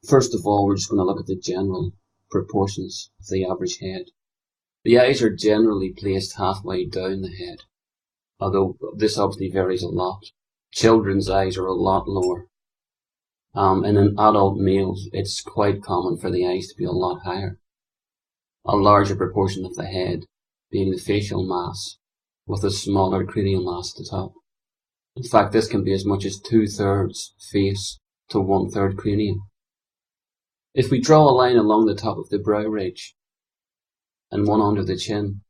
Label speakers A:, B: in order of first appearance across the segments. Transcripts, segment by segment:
A: First of all, we're just going to look at the general proportions of the average head. The eyes are generally placed halfway down the head, although this obviously varies a lot. Children's eyes are a lot lower. And in adult males, it's quite common for the eyes to be a lot higher. A larger proportion of the head being the facial mass, with a smaller cranial mass at the top. In fact, this can be as much as 2/3 face to 1/3 cranium. If we draw a line along the top of the brow ridge and one under the chin,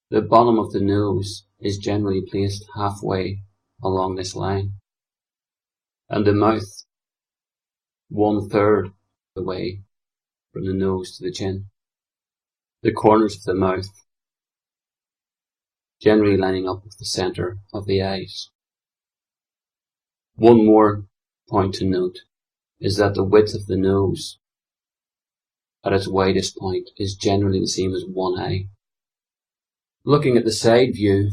A: the bottom of the nose is generally placed halfway along this line, and the mouth 1/3 the way from the nose to the chin. The corners of the mouth generally lining up with the center of the eyes. One more point to note is that the width of the nose at its widest point is generally the same as one eye. Looking at the side view,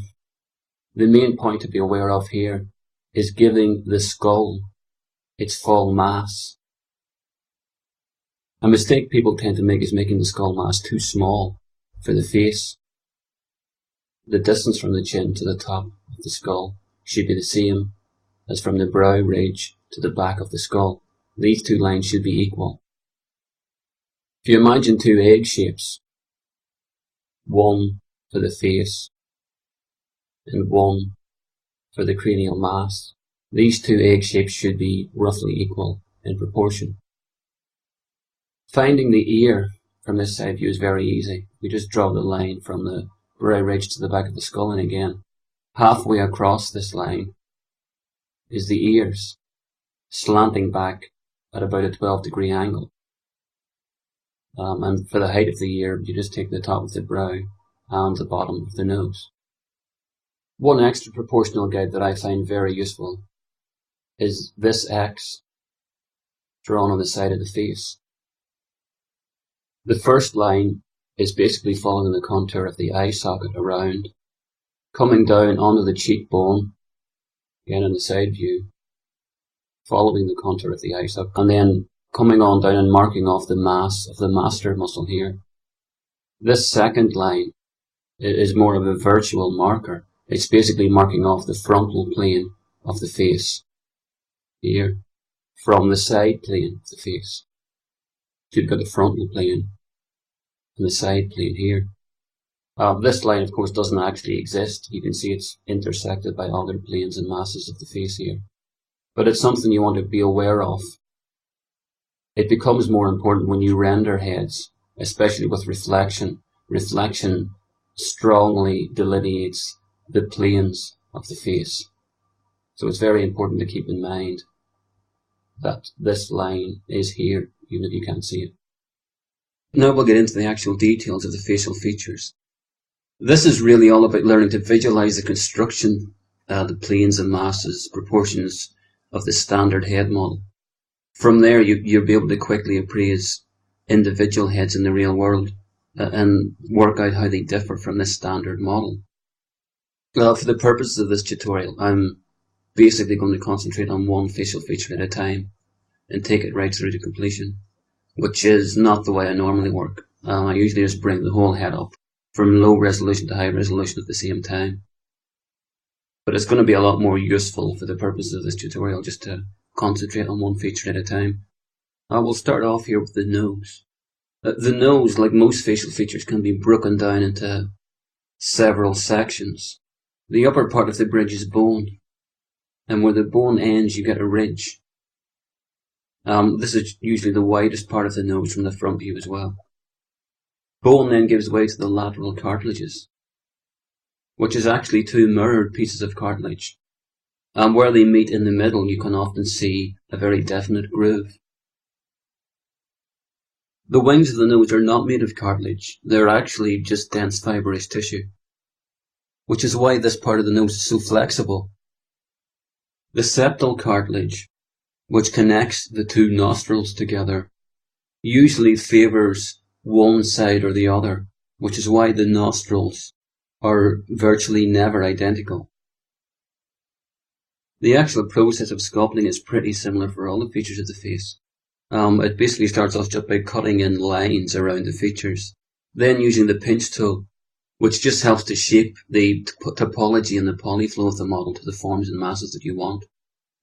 A: the main point to be aware of here is giving the skull its full mass. A mistake people tend to make is making the skull mass too small for the face. The distance from the chin to the top of the skull should be the same as from the brow ridge to the back of the skull. These two lines should be equal. If you imagine two egg shapes, one for the face and one for the cranial mass, these two egg shapes should be roughly equal in proportion. Finding the ear from this side view is very easy. We just draw the line from the brow ridge to the back of the skull, and again, halfway across this line is the ears, slanting back at about a 12-degree angle. And for the height of the ear, you just take the top of the brow and the bottom of the nose. One extra proportional guide that I find very useful is this X drawn on the side of the face. The first line is basically following the contour of the eye socket around, coming down onto the cheekbone, again in the side view, following the contour of the eye socket, and then coming on down and marking off the mass of the masseter muscle here. This second line is more of a virtual marker. It's basically marking off the frontal plane of the face here from the side plane of the face. So you've got the frontal plane and the side plane here. This line, of course, doesn't actually exist. You can see it's intersected by other planes and masses of the face here. But it's something you want to be aware of. It becomes more important when you render heads, especially with reflection. Reflection strongly delineates the planes of the face. So it's very important to keep in mind that this line is here, even if you can't see it. Now we'll get into the actual details of the facial features. This is really all about learning to visualize the construction, the planes and masses, proportions of the standard head model. From there, you'll be able to quickly appraise individual heads in the real world and work out how they differ from this standard model. Well, for the purposes of this tutorial, I'm basically going to concentrate on one facial feature at a time and take it right through to completion, which is not the way I normally work. I usually just bring the whole head up from low resolution to high resolution at the same time. But it's going to be a lot more useful for the purposes of this tutorial just to concentrate on one feature at a time. We'll start off here with the nose. The nose, like most facial features, can be broken down into several sections. The upper part of the bridge is bone, and where the bone ends you get a ridge. This is usually the widest part of the nose from the front view as well. Bone then gives way to the lateral cartilages, which is actually two mirrored pieces of cartilage. And where they meet in the middle, you can often see a very definite groove. The wings of the nose are not made of cartilage. They're actually just dense fibrous tissue, which is why this part of the nose is so flexible. The septal cartilage, which connects the two nostrils together, usually favors one side or the other, which is why the nostrils are virtually never identical. The actual process of sculpting is pretty similar for all the features of the face. It basically starts off just by cutting in lines around the features, then using the pinch tool, which just helps to shape the topology and the polyflow of the model to the forms and masses that you want,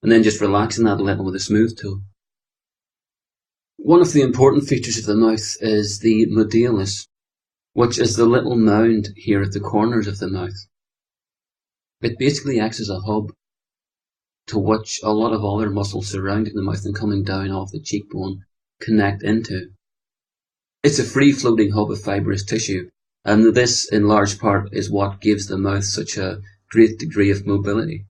A: and then just relaxing that a little with a smooth tool. One of the important features of the mouth is the modiolus, which is the little mound here at the corners of the mouth. It basically acts as a hub to which a lot of other muscles surrounding the mouth and coming down off the cheekbone connect into. It's a free-floating hub of fibrous tissue, and this in large part is what gives the mouth such a great degree of mobility.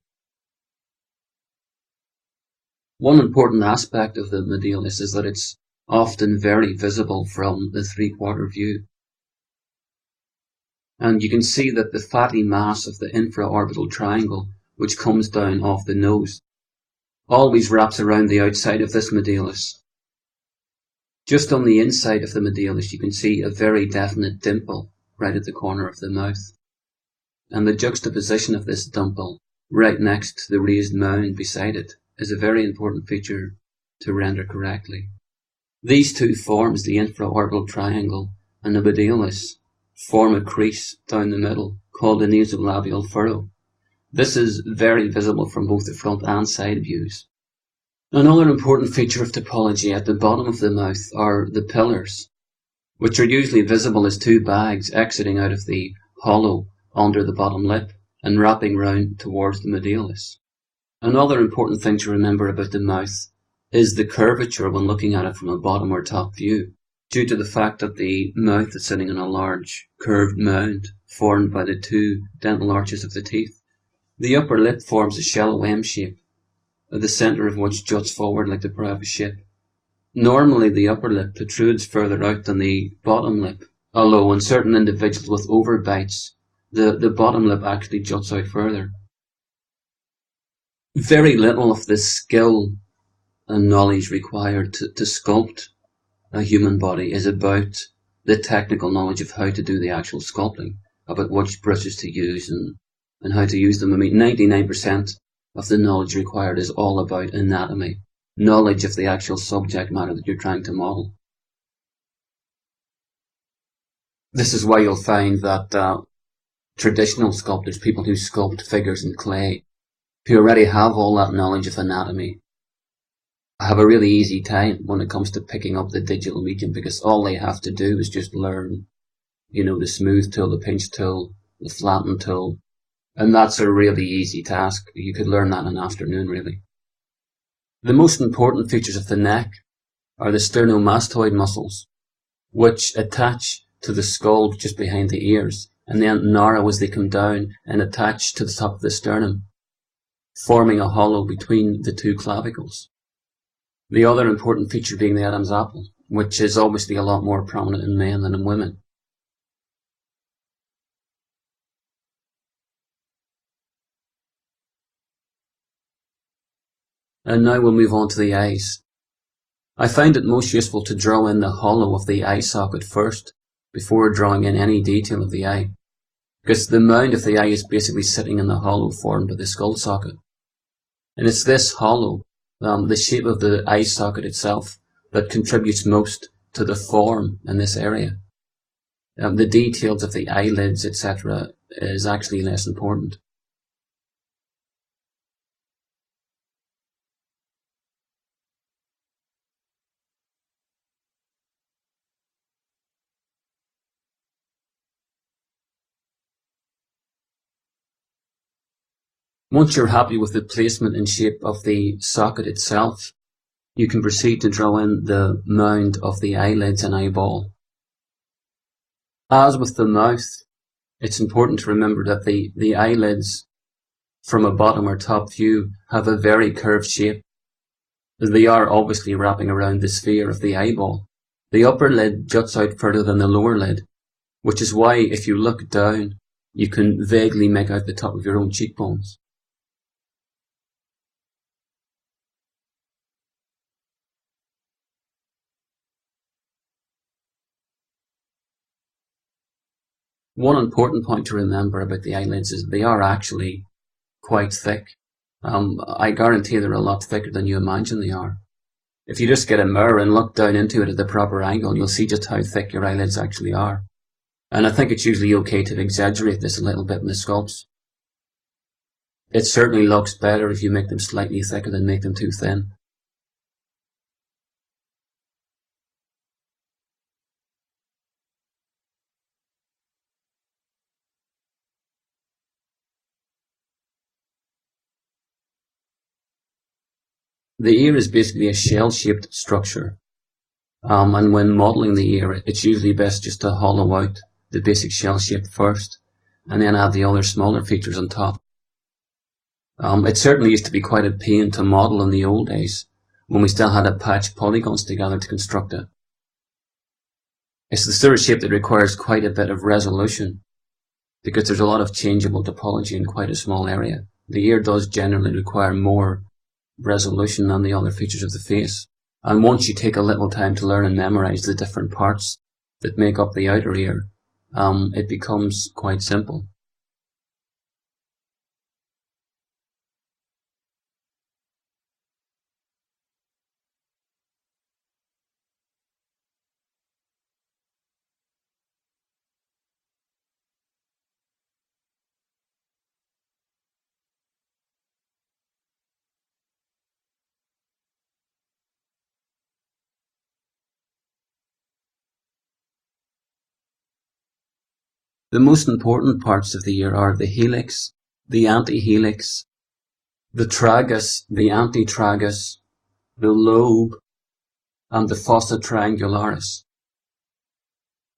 A: One important aspect of the modiolus is that it's often very visible from the three-quarter view. And you can see that the fatty mass of the infraorbital triangle, which comes down off the nose, always wraps around the outside of this modiolus. Just on the inside of the modiolus, you can see a very definite dimple right at the corner of the mouth. And the juxtaposition of this dimple right next to the raised mound beside it is a very important feature to render correctly. These two forms, the infraorbital triangle and the modiolus, form a crease down the middle called the nasolabial furrow. This is very visible from both the front and side views. Another important feature of topology at the bottom of the mouth are the pillars, which are usually visible as two bags exiting out of the hollow under the bottom lip and wrapping round towards the modiolus. Another important thing to remember about the mouth is the curvature when looking at it from a bottom or top view, due to the fact that the mouth is sitting on a large curved mound formed by the two dental arches of the teeth. The upper lip forms a shallow M shape, at the centre of which juts forward like the prow of a ship. Normally the upper lip protrudes further out than the bottom lip, although in certain individuals with overbites, the bottom lip actually juts out further. Very little of the skill and knowledge required to sculpt a human body is about the technical knowledge of how to do the actual sculpting, about which brushes to use and how to use them. I mean, 99% of the knowledge required is all about anatomy, knowledge of the actual subject matter that you're trying to model. This is why you'll find that traditional sculptors, people who sculpt figures in clay, who already have all that knowledge of anatomy, have a really easy time when it comes to picking up the digital medium, because all they have to do is just learn, the smooth tool, the pinch tool, the flatten tool, and that's a really easy task. You could learn that in an afternoon, really. The most important features of the neck are the sternomastoid muscles, which attach to the skull just behind the ears, and then narrow as they come down and attach to the top of the sternum, forming a hollow between the two clavicles. The other important feature being the Adam's apple, which is obviously a lot more prominent in men than in women. And now we'll move on to the eyes. I find it most useful to draw in the hollow of the eye socket first, before drawing in any detail of the eye, because the mound of the eye is basically sitting in the hollow formed by the skull socket. And it's this hollow, the shape of the eye socket itself, that contributes most to the form in this area. The details of the eyelids, etc., is actually less important. Once you're happy with the placement and shape of the socket itself, you can proceed to draw in the mound of the eyelids and eyeball. As with the mouth, it's important to remember that the eyelids, from a bottom or top view, have a very curved shape. They are obviously wrapping around the sphere of the eyeball. The upper lid juts out further than the lower lid, which is why if you look down, you can vaguely make out the top of your own cheekbones. One important point to remember about the eyelids is they are actually quite thick. I guarantee they're a lot thicker than you imagine they are. If you just get a mirror and look down into it at the proper angle, you'll see just how thick your eyelids actually are. And I think it's usually okay to exaggerate this a little bit in the sculpts. It certainly looks better if you make them slightly thicker than make them too thin. The ear is basically a shell-shaped structure. And when modelling the ear, it's usually best just to hollow out the basic shell shape first, and then add the other smaller features on top. It certainly used to be quite a pain to model in the old days, when we still had to patch polygons together to construct it. It's the sort of shape that requires quite a bit of resolution, because there's a lot of changeable topology in quite a small area. The ear does generally require more resolution than the other features of the face. And once you take a little time to learn and memorize the different parts that make up the outer ear, it becomes quite simple. The most important parts of the ear are the helix, the antihelix, the tragus, the antitragus, the lobe, and the fossa triangularis.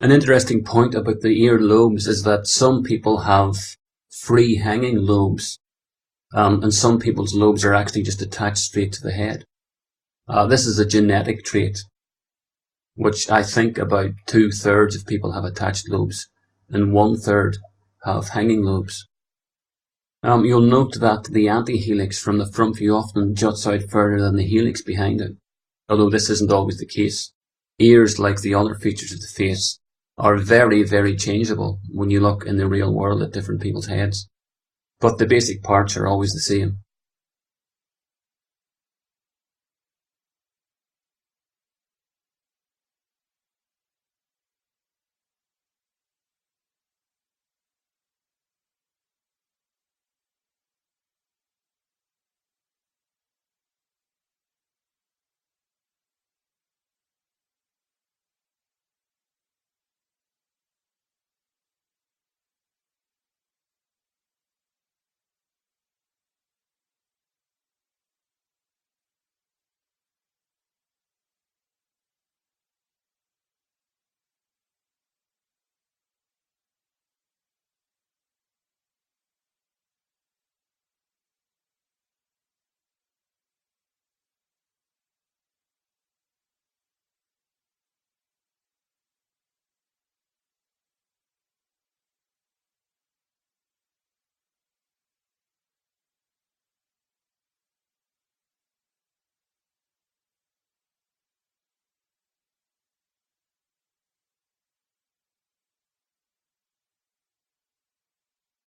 A: An interesting point about the ear lobes is that some people have free hanging lobes, and some people's lobes are actually just attached straight to the head. This is a genetic trait, which I think about 2/3 of people have attached lobes, and 1/3 have hanging lobes. You'll note that the antihelix from the front view often juts out further than the helix behind it, although this isn't always the case. Ears, like the other features of the face, are very, very changeable when you look in the real world at different people's heads, but the basic parts are always the same.